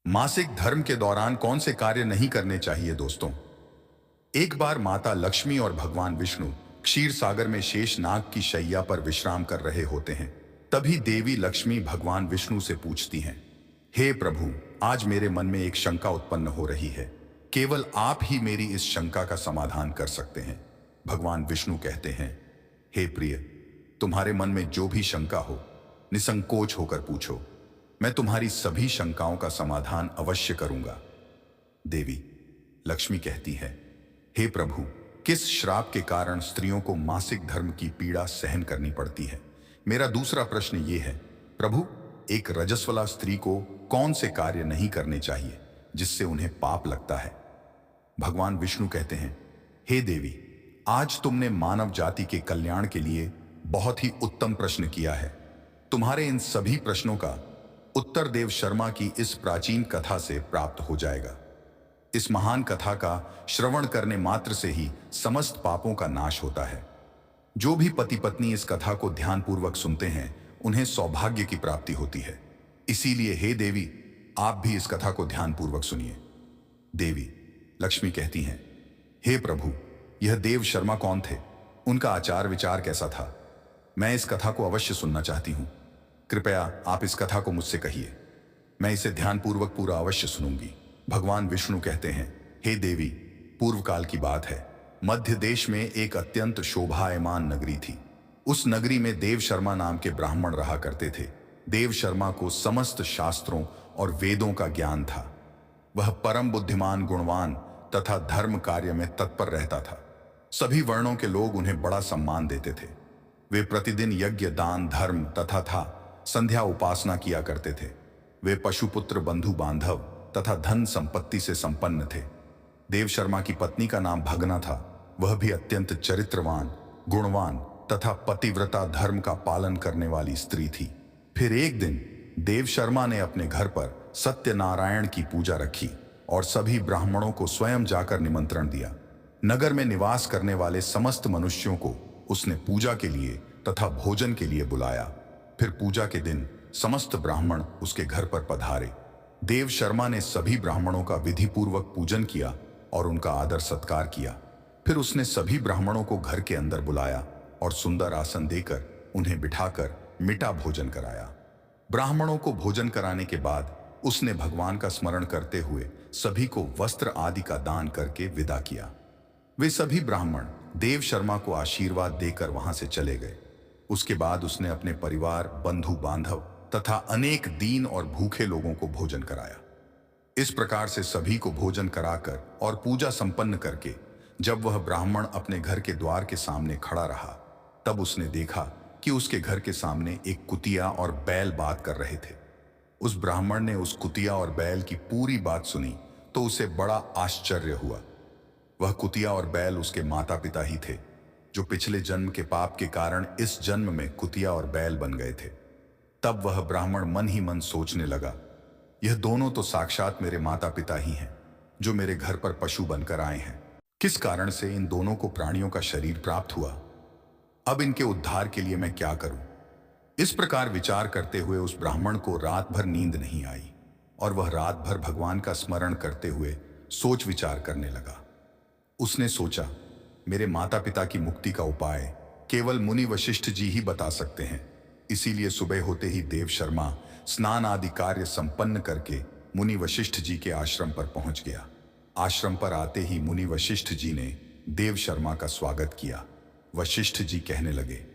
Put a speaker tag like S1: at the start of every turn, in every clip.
S1: मासिक धर्म के दौरान कौन से कार्य नहीं करने चाहिए दोस्तों? एक बार माता लक्ष्मी और भगवान विष्णु क्षीर सागर में शेष नाग की शैया पर विश्राम कर रहे होते हैं। तभी देवी लक्ष्मी भगवान विष्णु से पूछती हैं, हे प्रभु, आज मेरे मन में एक शंका उत्पन्न हो रही है। केवल आप ही मेरी इस शंका का समाधान कर सकते हैं। भगवान विष्णु कहते हैं, हे प्रिय, तुम्हारे मन में जो भी शंका हो, निसंकोच होकर पूछो। मैं तुम्हारी सभी शंकाओं का समाधान अवश्य करूंगा। देवी लक्ष्मी कहती है, हे प्रभु, किस श्राप के कारण स्त्रियों को मासिक धर्म की पीड़ा सहन करनी पड़ती है? मेरा दूसरा प्रश्न ये है, प्रभु, एक रजस्वला स्त्री को कौन से कार्य नहीं करने चाहिए जिससे उन्हें पाप लगता है? भगवान विष्णु कहते हैं, हे देवी, आज तुमने मानव जाति के कल्याण के लिए बहुत ही उत्तम प्रश्न किया है। तुम्हारे इन सभी प्रश्नों का उत्तर देव शर्मा की इस प्राचीन कथा से प्राप्त हो जाएगा। इस महान कथा का श्रवण करने मात्र से ही समस्त पापों का नाश होता है। जो भी पति पत्नी इस कथा को ध्यानपूर्वक सुनते हैं, उन्हें सौभाग्य की प्राप्ति होती है। इसीलिए हे देवी, आप भी इस कथा को ध्यानपूर्वक सुनिए। देवी लक्ष्मी कहती हैं, हे प्रभु, यह देव शर्मा कौन थे? उनका आचार विचार कैसा था? मैं इस कथा को अवश्य सुनना चाहती हूं। कृपया आप इस कथा को मुझसे कहिए। मैं इसे ध्यानपूर्वक पूरा अवश्य सुनूंगी। भगवान विष्णु कहते हैं, हे देवी, पूर्व काल की बात है। मध्य देश में एक अत्यंत शोभायमान नगरी थी। उस नगरी में देव शर्मा नाम के ब्राह्मण रहा करते थे। देव शर्मा को समस्त शास्त्रों और वेदों का ज्ञान था। वह परम बुद्धिमान, गुणवान तथा धर्म कार्य में तत्पर रहता था। सभी वर्णों के लोग उन्हें बड़ा सम्मान देते थे। वे प्रतिदिन यज्ञ, दान, धर्म तथा संध्या उपासना किया करते थे। वे पशुपुत्र, बंधु बांधव तथा धन संपत्ति से संपन्न थे। देव शर्मा की पत्नी का नाम भगना था। वह भी अत्यंत चरित्रवान, गुणवान तथा पतिव्रता, धर्म का पालन करने वाली स्त्री थी। फिर एक दिन देव शर्मा ने अपने घर पर सत्यनारायण की पूजा रखी और सभी ब्राह्मणों को स्वयं जाकर निमंत्रण दिया। नगर में निवास करने वाले समस्त मनुष्यों को उसने पूजा के लिए तथा भोजन के लिए बुलाया। फिर पूजा के दिन समस्त ब्राह्मण उसके घर पर पधारे। देव शर्मा ने सभी ब्राह्मणों का विधिपूर्वक पूजन किया और उनका आदर सत्कार किया। फिर उसने सभी ब्राह्मणों को घर के अंदर बुलाया और सुंदर आसन देकर उन्हें बिठाकर मीठा भोजन कराया। ब्राह्मणों को भोजन कराने के बाद उसने भगवान का स्मरण करते हुए सभी को वस्त्र आदि का दान करके विदा किया। वे सभी ब्राह्मण देव शर्मा को आशीर्वाद देकर वहां से चले गए। उसके बाद उसने अपने परिवार, बंधु बांधव तथा अनेक दीन और भूखे लोगों को भोजन कराया। इस प्रकार से सभी को भोजन कराकर और पूजा संपन्न करके जब वह ब्राह्मण अपने घर के द्वार के सामने खड़ा रहा, तब उसने देखा कि उसके घर के सामने एक कुतिया और बैल बात कर रहे थे। उस ब्राह्मण ने उस कुतिया और बैल की पूरी बात सुनी तो उसे बड़ा आश्चर्य हुआ। वह कुतिया और बैल उसके माता पिता ही थे, जो पिछले जन्म के पाप के कारण इस जन्म में कुतिया और बैल बन गए थे। तब वह ब्राह्मण मन ही मन सोचने लगा, यह दोनों तो साक्षात मेरे माता पिता ही हैं, जो मेरे घर पर पशु बनकर आए हैं। किस कारण से इन दोनों को प्राणियों का शरीर प्राप्त हुआ? अब इनके उद्धार के लिए मैं क्या करूं? इस प्रकार विचार करते हुए उस ब्राह्मण को रात भर नींद नहीं आई और वह रात भर भगवान का स्मरण करते हुए सोच विचार करने लगा। उसने सोचा, मेरे माता पिता की मुक्ति का उपाय केवल मुनि वशिष्ठ जी ही बता सकते हैं। इसीलिए सुबह होते ही देव शर्मा स्नान आदि कार्य संपन्न करके मुनि वशिष्ठ जी के आश्रम पर पहुंच गया। आश्रम पर आते ही मुनि वशिष्ठ जी ने देव शर्मा का स्वागत किया। वशिष्ठ जी कहने लगे,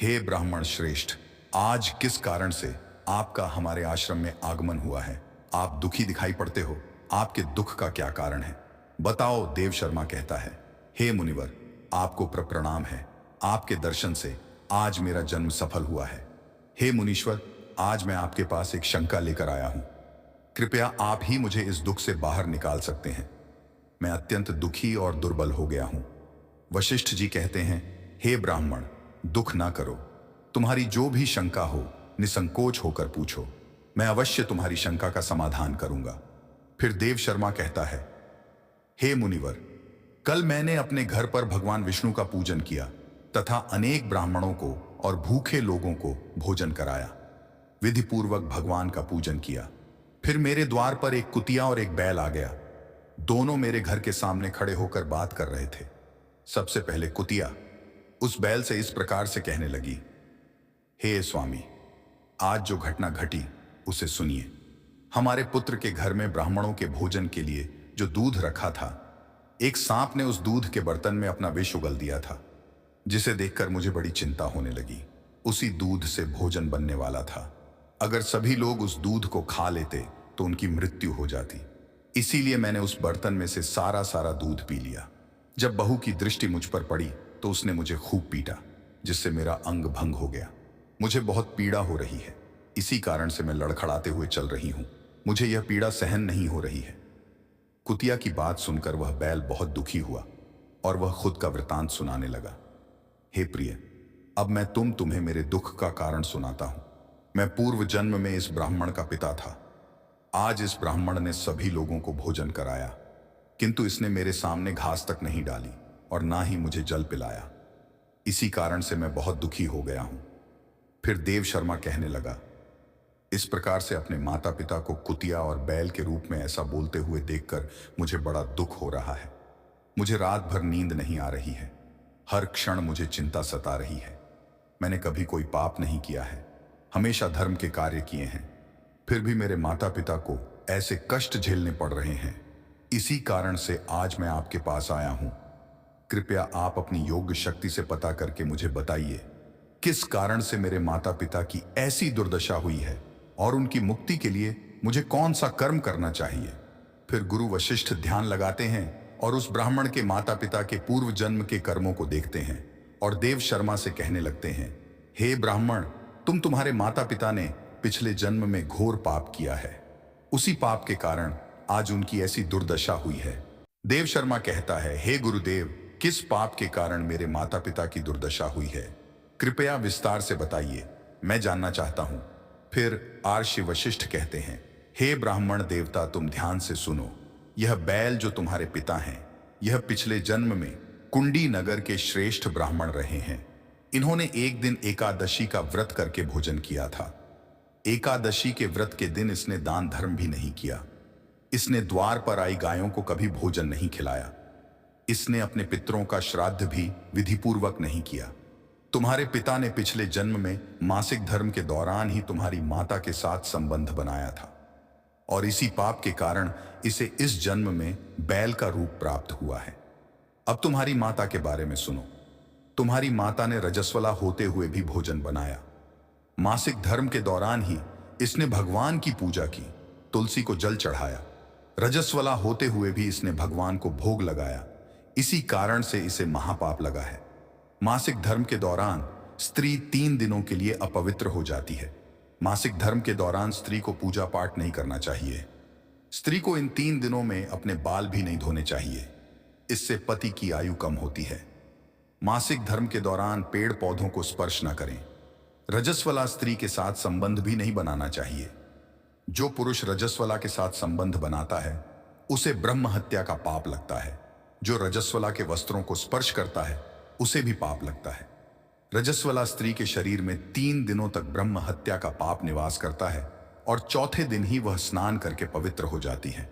S1: हे ब्राह्मण श्रेष्ठ, आज किस कारण से आपका हमारे आश्रम में आगमन हुआ है? आप दुखी दिखाई पड़ते हो। आपके दुख का क्या कारण है? बताओ। देव शर्मा कहता है, हे मुनिवर, आपको प्रणाम है। आपके दर्शन से आज मेरा जन्म सफल हुआ है। हे मुनीश्वर, आज मैं आपके पास एक शंका लेकर आया हूं। कृपया आप ही मुझे इस दुख से बाहर निकाल सकते हैं। मैं अत्यंत दुखी और दुर्बल हो गया हूं। वशिष्ठ जी कहते हैं, हे ब्राह्मण, दुख ना करो। तुम्हारी जो भी शंका हो, निसंकोच होकर पूछो। मैं अवश्य तुम्हारी शंका का समाधान करूंगा। फिर देव शर्मा कहता है, हे मुनिवर, कल मैंने अपने घर पर भगवान विष्णु का पूजन किया तथा अनेक ब्राह्मणों को और भूखे लोगों को भोजन कराया। विधिपूर्वक भगवान का पूजन किया। फिर मेरे द्वार पर एक कुतिया और एक बैल आ गया। दोनों मेरे घर के सामने खड़े होकर बात कर रहे थे। सबसे पहले कुतिया उस बैल से इस प्रकार से कहने लगी, हे स्वामी, आज जो घटना घटी उसे सुनिए। हमारे पुत्र के घर में ब्राह्मणों के भोजन के लिए जो दूध रखा था, एक सांप ने उस दूध के बर्तन में अपना विष उगल दिया था, जिसे देखकर मुझे बड़ी चिंता होने लगी। उसी दूध से भोजन बनने वाला था। अगर सभी लोग उस दूध को खा लेते तो उनकी मृत्यु हो जाती। इसीलिए मैंने उस बर्तन में से सारा दूध पी लिया। जब बहू की दृष्टि मुझ पर पड़ी तो उसने मुझे खूब पीटा, जिससे मेरा अंग भंग हो गया। मुझे बहुत पीड़ा हो रही है। इसी कारण से मैं लड़खड़ाते हुए चल रही हूं। मुझे यह पीड़ा सहन नहीं हो रही है। कुतिया की बात सुनकर वह बैल बहुत दुखी हुआ और वह खुद का वृतांत सुनाने लगा। हे प्रिय, अब मैं तुम्हें मेरे दुख का कारण सुनाता हूं। मैं पूर्व जन्म में इस ब्राह्मण का पिता था। आज इस ब्राह्मण ने सभी लोगों को भोजन कराया, किंतु इसने मेरे सामने घास तक नहीं डाली और ना ही मुझे जल पिलाया। इसी कारण से मैं बहुत दुखी हो गया हूं। फिर देव शर्मा कहने लगा, इस प्रकार से अपने माता पिता को कुतिया और बैल के रूप में ऐसा बोलते हुए देखकर मुझे बड़ा दुख हो रहा है। मुझे रात भर नींद नहीं आ रही है। हर क्षण मुझे चिंता सता रही है। मैंने कभी कोई पाप नहीं किया है, हमेशा धर्म के कार्य किए हैं, फिर भी मेरे माता पिता को ऐसे कष्ट झेलने पड़ रहे हैं। इसी कारण से आज मैं आपके पास आया हूं। कृपया आप अपनी योग्य शक्ति से पता करके मुझे बताइए, किस कारण से मेरे माता पिता की ऐसी दुर्दशा हुई है और उनकी मुक्ति के लिए मुझे कौन सा कर्म करना चाहिए। फिर गुरु वशिष्ठ ध्यान लगाते हैं और उस ब्राह्मण के माता पिता के पूर्व जन्म के कर्मों को देखते हैं और देव शर्मा से कहने लगते हैं, हे ब्राह्मण, तुम्हारे माता पिता ने पिछले जन्म में घोर पाप किया है। उसी पाप के कारण आज उनकी ऐसी दुर्दशा हुई है। देव शर्मा कहता है, हे गुरुदेव, किस पाप के कारण मेरे माता पिता की दुर्दशा हुई है, कृपया विस्तार से बताइए, मैं जानना चाहता हूं। फिर आर्षि वशिष्ठ कहते हैं, हे ब्राह्मण देवता, तुम ध्यान से सुनो। यह बैल जो तुम्हारे पिता हैं, यह पिछले जन्म में कुंडी नगर के श्रेष्ठ ब्राह्मण रहे हैं। इन्होंने एक दिन एकादशी का व्रत करके भोजन किया था। एकादशी के व्रत के दिन इसने दान धर्म भी नहीं किया। इसने द्वार पर आई गायों को कभी भोजन नहीं खिलाया। इसने अपने पितरों का श्राद्ध भी विधिपूर्वक नहीं किया। तुम्हारे पिता ने पिछले जन्म में मासिक धर्म के दौरान ही तुम्हारी माता के साथ संबंध बनाया था और इसी पाप के कारण इसे इस जन्म में बैल का रूप प्राप्त हुआ है। अब तुम्हारी माता के बारे में सुनो। तुम्हारी माता ने रजस्वला होते हुए भी भोजन बनाया। मासिक धर्म के दौरान ही इसने भगवान की पूजा की, तुलसी को जल चढ़ाया। रजस्वला होते हुए भी इसने भगवान को भोग लगाया। इसी कारण से इसे महापाप लगा है। मासिक धर्म के दौरान स्त्री 3 दिनों के लिए अपवित्र हो जाती है। मासिक धर्म के दौरान स्त्री को पूजा पाठ नहीं करना चाहिए। स्त्री को इन 3 दिनों में अपने बाल भी नहीं धोने चाहिए, इससे पति की आयु कम होती है। मासिक धर्म के दौरान पेड़ पौधों को स्पर्श न करें। रजस्वला स्त्री के साथ संबंध भी नहीं बनाना चाहिए। जो पुरुष रजस्वला के साथ संबंध बनाता है उसे ब्रह्म हत्या का पाप लगता है। जो रजस्वला के वस्त्रों को स्पर्श करता है उसे भी पाप लगता है। रजस्वला स्त्री के शरीर में 3 दिनों तक ब्रह्म हत्या का पाप निवास करता है और चौथे दिन ही वह स्नान करके पवित्र हो जाती है।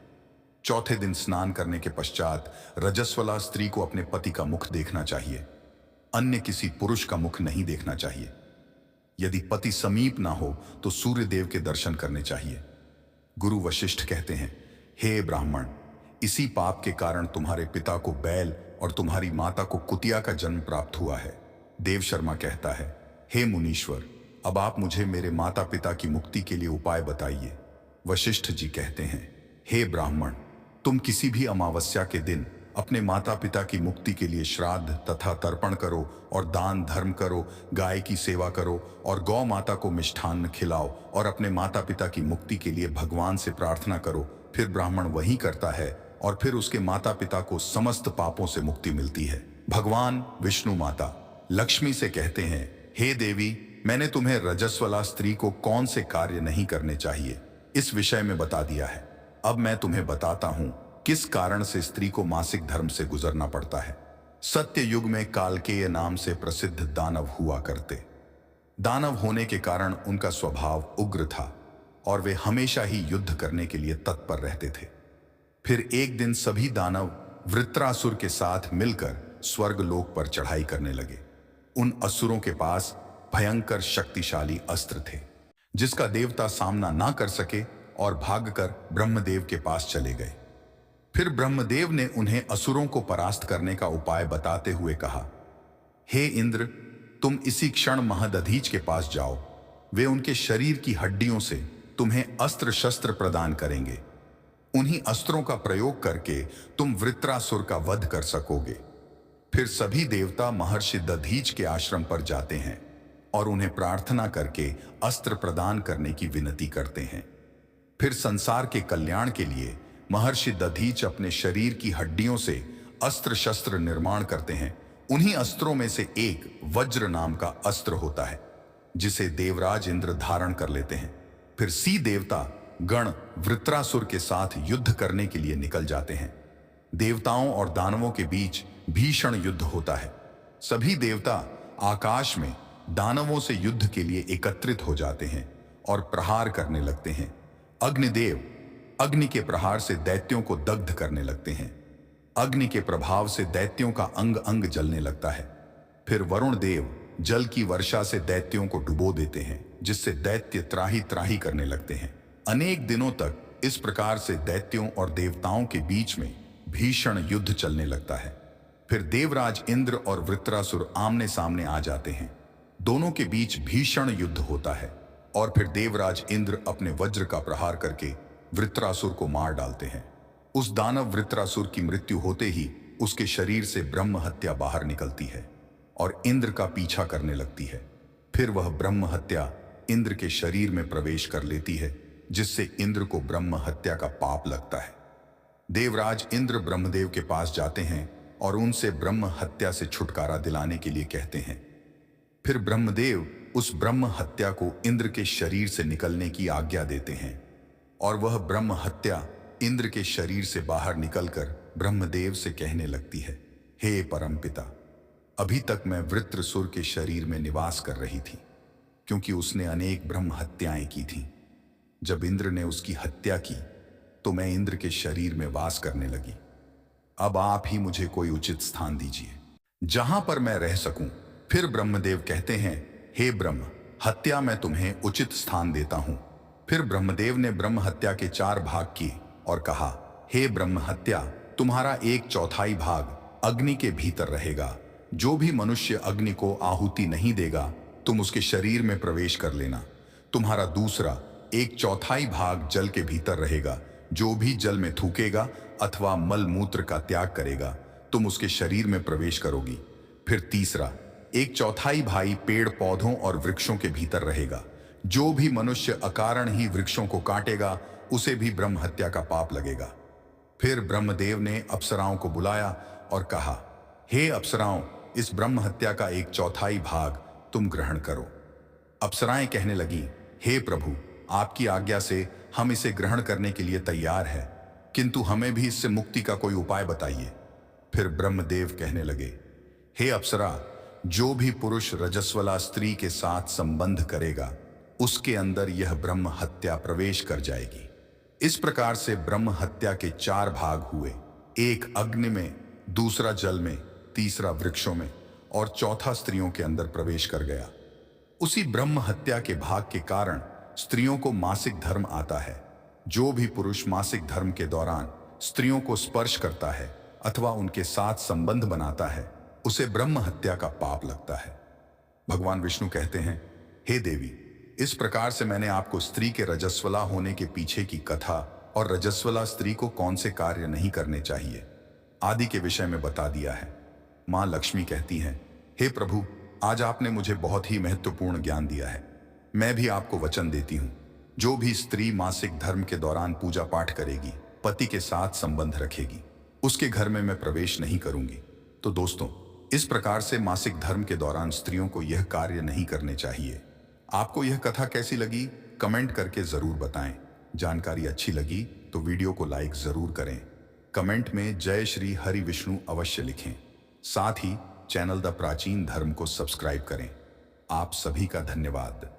S1: चौथे दिन स्नान करने के पश्चात रजस्वला स्त्री को अपने पति का मुख देखना चाहिए, अन्य किसी पुरुष का मुख नहीं देखना चाहिए। यदि पति समीप ना हो तो सूर्य देव के दर्शन करने चाहिए। गुरु वशिष्ठ कहते हैं, हे ब्राह्मण, इसी पाप के कारण तुम्हारे पिता को बैल और तुम्हारी माता को कुतिया का जन्म प्राप्त हुआ है। देव शर्मा कहता है, हे मुनीश्वर, अब आप मुझे मेरे माता पिता की मुक्ति के लिए उपाय बताइए। वशिष्ठ जी कहते हैं, हे ब्राह्मण, तुम किसी भी अमावस्या के दिन अपने माता पिता की मुक्ति के लिए श्राद्ध तथा तर्पण करो और दान धर्म करो, गाय की सेवा करो और गौ माता को मिष्ठान्न खिलाओ और अपने माता पिता की मुक्ति के लिए भगवान से प्रार्थना करो। फिर ब्राह्मण वही करता है और फिर उसके माता पिता को समस्त पापों से मुक्ति मिलती है। भगवान विष्णु माता लक्ष्मी से कहते हैं, हे देवी, मैंने तुम्हें रजस्वला स्त्री को कौन से कार्य नहीं करने चाहिए इस विषय में बता दिया है। अब मैं तुम्हें बताता हूं किस कारण से स्त्री को मासिक धर्म से गुजरना पड़ता है। सत्य युग में कालकेय नाम से प्रसिद्ध दानव हुआ करते। दानव होने के कारण उनका स्वभाव उग्र था और वे हमेशा ही युद्ध करने के लिए तत्पर रहते थे। फिर एक दिन सभी दानव वृत्रासुर के साथ मिलकर स्वर्गलोक पर चढ़ाई करने लगे। उन असुरों के पास भयंकर शक्तिशाली अस्त्र थे जिसका देवता सामना ना कर सके और भागकर ब्रह्मदेव के पास चले गए। फिर ब्रह्मदेव ने उन्हें असुरों को परास्त करने का उपाय बताते हुए कहा, हे इंद्र, तुम इसी क्षण महदधीच के पास जाओ। वे उनके शरीर की हड्डियों से तुम्हें अस्त्र शस्त्र प्रदान करेंगे। उन्हीं अस्त्रों का प्रयोग करके तुम वृत्रासुर का वध कर सकोगे। फिर सभी देवता महर्षि दधीच के आश्रम पर जाते हैं और उन्हें प्रार्थना करके अस्त्र प्रदान करने की विनती करते हैं। फिर संसार के कल्याण के लिए महर्षि दधीच अपने शरीर की हड्डियों से अस्त्र शस्त्र निर्माण करते हैं। उन्हीं अस्त्रों में से एक वज्र नाम का अस्त्र होता है जिसे देवराज इंद्र धारण कर लेते हैं। फिर सी देवता गण वृत्रासुर के साथ युद्ध करने के लिए निकल जाते हैं। देवताओं और दानवों के बीच भीषण युद्ध होता है। सभी देवता आकाश में दानवों से युद्ध के लिए एकत्रित हो जाते हैं और प्रहार करने लगते हैं। अग्निदेव अग्नि के प्रहार से दैत्यों को दग्ध करने लगते हैं। अग्नि के प्रभाव से दैत्यों का अंग अंग जलने लगता है। फिर वरुण देव जल की वर्षा से दैत्यों को डुबो देते हैं जिससे दैत्य त्राही त्राही करने लगते हैं। अनेक दिनों तक इस प्रकार से दैत्यों और देवताओं के बीच में भीषण युद्ध चलने लगता है। फिर देवराज इंद्र और वृत्रासुर आमने सामने आ जाते हैं। दोनों के बीच भीषण युद्ध होता है और फिर देवराज इंद्र अपने वज्र का प्रहार करके वृत्रासुर को मार डालते हैं। उस दानव वृत्रासुर की मृत्यु होते ही उसके शरीर से ब्रह्म हत्या बाहर निकलती है और इंद्र का पीछा करने लगती है। फिर वह ब्रह्म हत्या इंद्र के शरीर में प्रवेश कर लेती है जिससे इंद्र को ब्रह्म हत्या का पाप लगता है। देवराज इंद्र ब्रह्मदेव के पास जाते हैं और उनसे ब्रह्म हत्या से छुटकारा दिलाने के लिए कहते हैं। फिर ब्रह्मदेव उस ब्रह्म हत्या को इंद्र के शरीर से निकलने की आज्ञा देते हैं और वह ब्रह्म हत्या इंद्र के शरीर से बाहर निकलकर ब्रह्मदेव से कहने लगती है, हे परमपिता, अभी तक मैं वृत्रसुर के शरीर में निवास कर रही थी क्योंकि उसने अनेक ब्रह्म हत्याएं की थीं। जब इंद्र ने उसकी हत्या की तो मैं इंद्र के शरीर में वास करने लगी। अब आप ही मुझे कोई उचित स्थान दीजिए जहां पर मैं रह सकूं। फिर ब्रह्मदेव कहते हैं, हे ब्रह्म हत्या, मैं तुम्हें उचित स्थान देता हूं। फिर ब्रह्मदेव ने ब्रह्म हत्या के 4 भाग किए और कहा, हे ब्रह्म हत्या, तुम्हारा 1/4 भाग अग्नि के भीतर रहेगा। जो भी मनुष्य अग्नि को आहुति नहीं देगा तुम उसके शरीर में प्रवेश कर लेना। तुम्हारा दूसरा 1/4 भाग जल के भीतर रहेगा। जो भी जल में थूकेगा अथवा मल मूत्र का त्याग करेगा तुम उसके शरीर में प्रवेश करोगी। फिर तीसरा 1/4 भाग पेड़ पौधों और वृक्षों के भीतर रहेगा। जो भी मनुष्य अकारण ही वृक्षों को काटेगा उसे भी ब्रह्म हत्या का पाप लगेगा। फिर ब्रह्मदेव ने अप्सराओं को बुलाया और कहा, हे अप्सराओं, इस ब्रह्म हत्या का 1/4 भाग तुम ग्रहण करो। अप्सराएं कहने लगी, हे प्रभु, आपकी आज्ञा से हम इसे ग्रहण करने के लिए तैयार हैं, किंतु हमें भी इससे मुक्ति का कोई उपाय बताइए। फिर ब्रह्मदेव कहने लगे, हे अप्सरा, जो भी पुरुष रजस्वला स्त्री के साथ संबंध करेगा उसके अंदर यह ब्रह्म हत्या प्रवेश कर जाएगी। इस प्रकार से ब्रह्म हत्या के 4 भाग हुए, एक अग्नि में, दूसरा जल में, तीसरा वृक्षों में और चौथा स्त्रियों के अंदर प्रवेश कर गया। उसी ब्रह्म हत्या के भाग के कारण स्त्रियों को मासिक धर्म आता है। जो भी पुरुष मासिक धर्म के दौरान स्त्रियों को स्पर्श करता है अथवा उनके साथ संबंध बनाता है उसे ब्रह्म हत्या का पाप लगता है। भगवान विष्णु कहते हैं, हे देवी, इस प्रकार से मैंने आपको स्त्री के रजस्वला होने के पीछे की कथा और रजस्वला स्त्री को कौन से कार्य नहीं करने चाहिए आदि के विषय में बता दिया है। मां लक्ष्मी कहती हैं, हे प्रभु, आज आपने मुझे बहुत ही महत्वपूर्ण ज्ञान दिया है। मैं भी आपको वचन देती हूँ, जो भी स्त्री मासिक धर्म के दौरान पूजा पाठ करेगी, पति के साथ संबंध रखेगी, उसके घर में मैं प्रवेश नहीं करूंगी। तो दोस्तों, इस प्रकार से मासिक धर्म के दौरान स्त्रियों को यह कार्य नहीं करने चाहिए। आपको यह कथा कैसी लगी कमेंट करके जरूर बताएं। जानकारी अच्छी लगी तो वीडियो को लाइक जरूर करें। कमेंट में जय श्री हरि विष्णु अवश्य लिखें। साथ ही चैनल द प्राचीन धर्म को सब्सक्राइब करें। आप सभी का धन्यवाद।